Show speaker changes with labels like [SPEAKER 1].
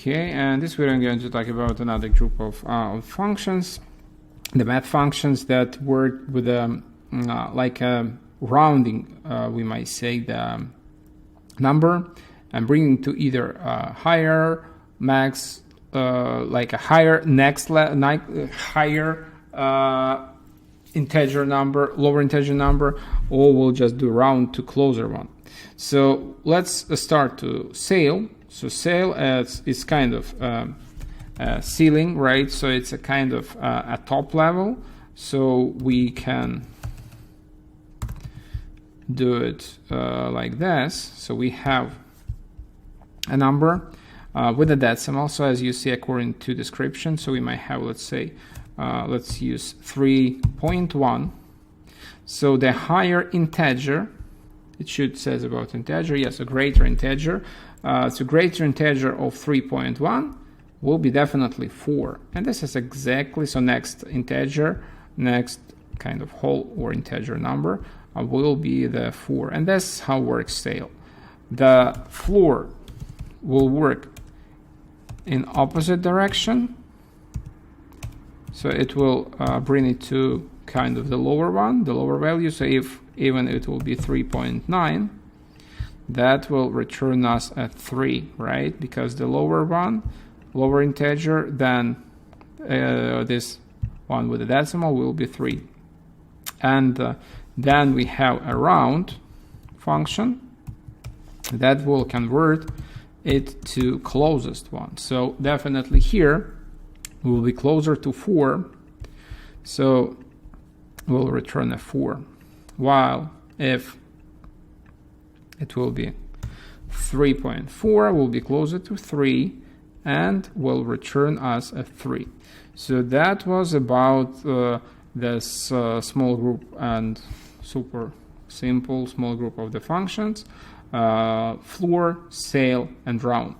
[SPEAKER 1] Okay, and this video I'm going to talk about another group of functions, the math functions that work with like a rounding, we might say, the number and bringing to either higher max, like a higher higher integer number, lower integer number, or we'll just do round to closer one. So let's start to ceil. So ceil is kind of a ceiling, right? So it's a kind of a top level. So we can do it like this. So we have a number with a decimal. So as you see, according to description, so we might have, let's say, let's use 3.1. So the higher integer, it should says about integer, yes, a greater integer. So greater integer of 3.1 will be definitely 4. And this is exactly, so next integer, next kind of whole or integer number will be the 4. And that's how works ceil. The floor will work in opposite direction. So it will bring it to kind of the lower one, the lower value. So if even it will be 3.9, that will return us at 3, right? Because the lower one, lower integer, then this one with the decimal will be 3. And then we have a round function that will convert it to closest one. So definitely here we will be closer to 4. So we'll return a 4. While if it will be 3.4, will be closer to 3 and will return us a 3. So that was about this small group and super simple small group of the functions, floor, ceil, and round.